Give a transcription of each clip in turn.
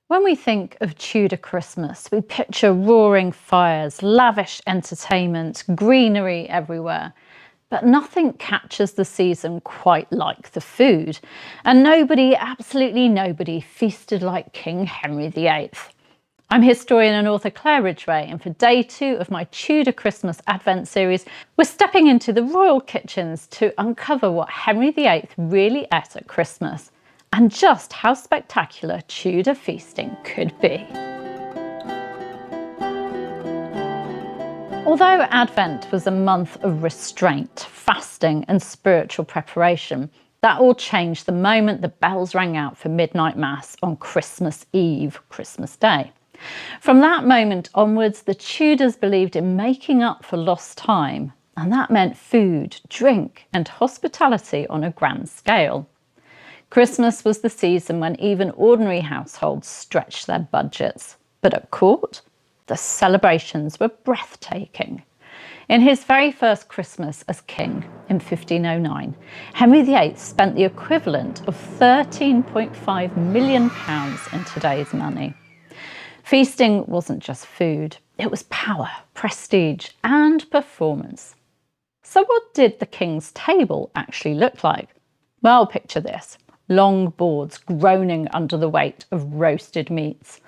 When we think of Tudor Christmas, we picture roaring fires, lavish entertainment, greenery everywhere. But nothing captures the season quite like the food. And nobody, absolutely nobody, feasted like King Henry VIII. I'm historian and author Claire Ridgway, and for day 2 of my Tudor Christmas Advent series, we're stepping into the royal kitchens to uncover what Henry VIII really ate at Christmas, and just how spectacular Tudor feasting could be. Although Advent was a month of restraint, fasting and spiritual preparation, that all changed the moment the bells rang out for midnight mass on Christmas Eve, Christmas Day. From that moment onwards, the Tudors believed in making up for lost time, and that meant food, drink and hospitality on a grand scale. Christmas was the season when even ordinary households stretched their budgets, but at court, the celebrations were breathtaking. In his very first Christmas as king in 1509, Henry VIII spent the equivalent of £13.5 million in today's money. Feasting wasn't just food, it was power, prestige and performance. So what did the king's table actually look like? Well, picture this. Long boards groaning under the weight of roasted meats,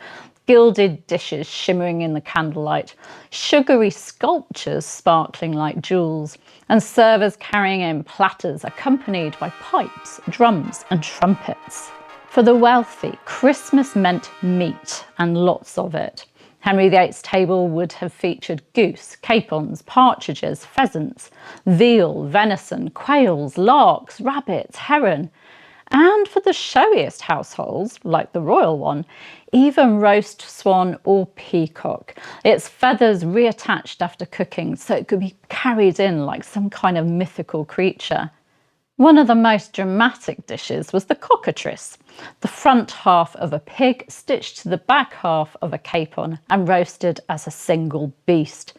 gilded dishes shimmering in the candlelight, sugary sculptures sparkling like jewels, and servers carrying in platters accompanied by pipes, drums and trumpets. For the wealthy, Christmas meant meat, and lots of it. Henry VIII's table would have featured goose, capons, partridges, pheasants, veal, venison, quails, larks, rabbits, heron, and for the showiest households, like the royal one, even roast swan or peacock, its feathers reattached after cooking so it could be carried in like some kind of mythical creature. One of the most dramatic dishes was the cockatrice, the front half of a pig stitched to the back half of a capon and roasted as a single beast.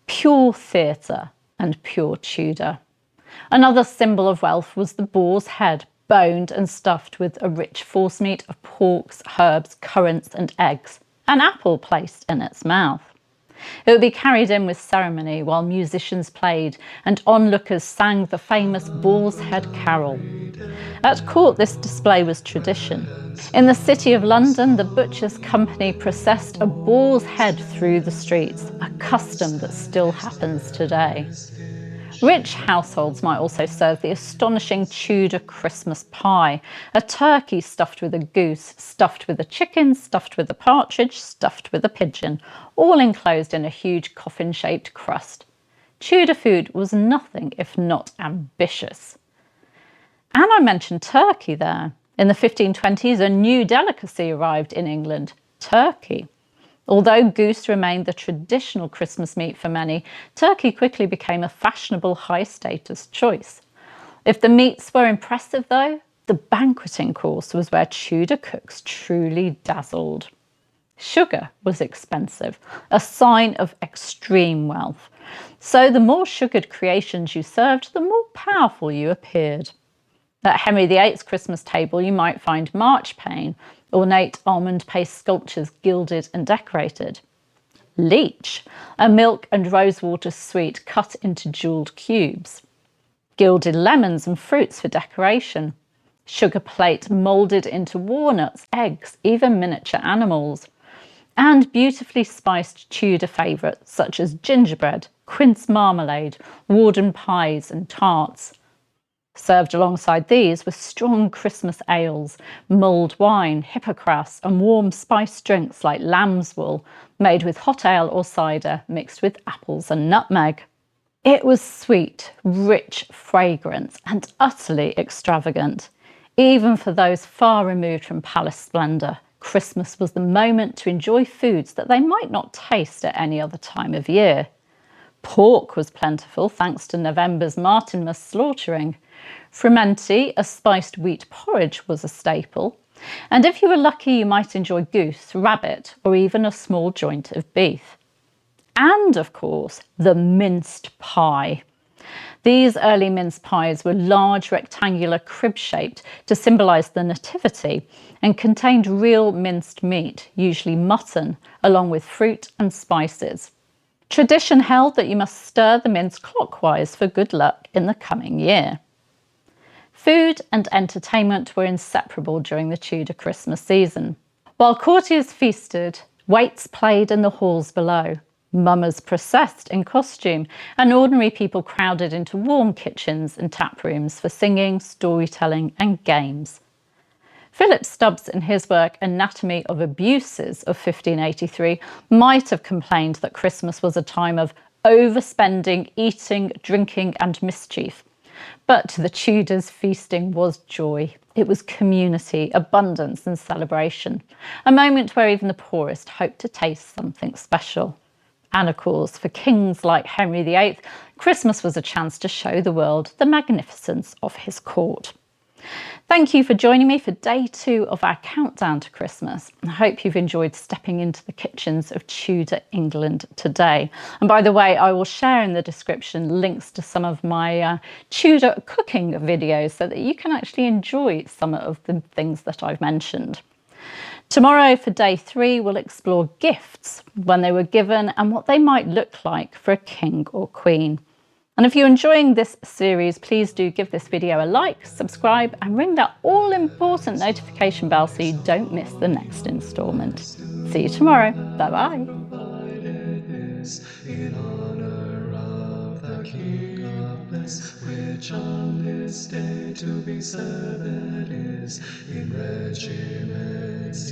Pure theatre and pure Tudor. Another symbol of wealth was the boar's head, boned and stuffed with a rich forcemeat of porks, herbs, currants and eggs, an apple placed in its mouth. It would be carried in with ceremony while musicians played and onlookers sang the famous Boar's Head Carol. At court, this display was tradition. In the city of London, the butcher's company processed a boar's head through the streets, a custom that still happens today. Rich households might also serve the astonishing Tudor Christmas pie, a turkey stuffed with a goose, stuffed with a chicken, stuffed with a partridge, stuffed with a pigeon, all enclosed in a huge coffin-shaped crust. Tudor food was nothing if not ambitious. And I mentioned turkey there. In the 1520s, a new delicacy arrived in England, turkey. Although goose remained the traditional Christmas meat for many, turkey quickly became a fashionable high-status choice. If the meats were impressive though, the banqueting course was where Tudor cooks truly dazzled. Sugar was expensive, a sign of extreme wealth. So the more sugared creations you served, the more powerful you appeared. At Henry VIII's Christmas table, you might find marchpane, ornate almond paste sculptures gilded and decorated. Leech, a milk and rosewater sweet cut into jewelled cubes. Gilded lemons and fruits for decoration. Sugar plate moulded into walnuts, eggs, even miniature animals. And beautifully spiced Tudor favourites such as gingerbread, quince marmalade, Warden pies and tarts. Served alongside these were strong Christmas ales, mulled wine, hippocras and warm spiced drinks like lamb's wool, made with hot ale or cider mixed with apples and nutmeg. It was sweet, rich, fragrant and utterly extravagant. Even for those far removed from palace splendour, Christmas was the moment to enjoy foods that they might not taste at any other time of year. Pork was plentiful thanks to November's Martinmas slaughtering. Frumenty, a spiced wheat porridge, was a staple. And if you were lucky, you might enjoy goose, rabbit, or even a small joint of beef. And, of course, the minced pie. These early mince pies were large, rectangular, crib-shaped to symbolise the nativity and contained real minced meat, usually mutton, along with fruit and spices. Tradition held that you must stir the mince clockwise for good luck in the coming year. Food and entertainment were inseparable during the Tudor Christmas season. While courtiers feasted, waits played in the halls below. Mummers processed in costume, and ordinary people crowded into warm kitchens and tap rooms for singing, storytelling and games. Philip Stubbs, in his work Anatomy of Abuses of 1583, might have complained that Christmas was a time of overspending, eating, drinking and mischief. But to the Tudors, feasting was joy. It was community, abundance and celebration, a moment where even the poorest hoped to taste something special. And of course, for kings like Henry VIII, Christmas was a chance to show the world the magnificence of his court. Thank you for joining me for day 2 of our countdown to Christmas. I hope you've enjoyed stepping into the kitchens of Tudor England today. And by the way, I will share in the description links to some of my Tudor cooking videos so that you can actually enjoy some of the things that I've mentioned. Tomorrow for day 3, we'll explore gifts, when they were given and what they might look like for a king or queen. And if you're enjoying this series, please do give this video a like, subscribe and ring that all important notification bell so you don't miss the next instalment. See you tomorrow. Bye bye. In honor of the King of Bliss, which on this day to be served is in regiments,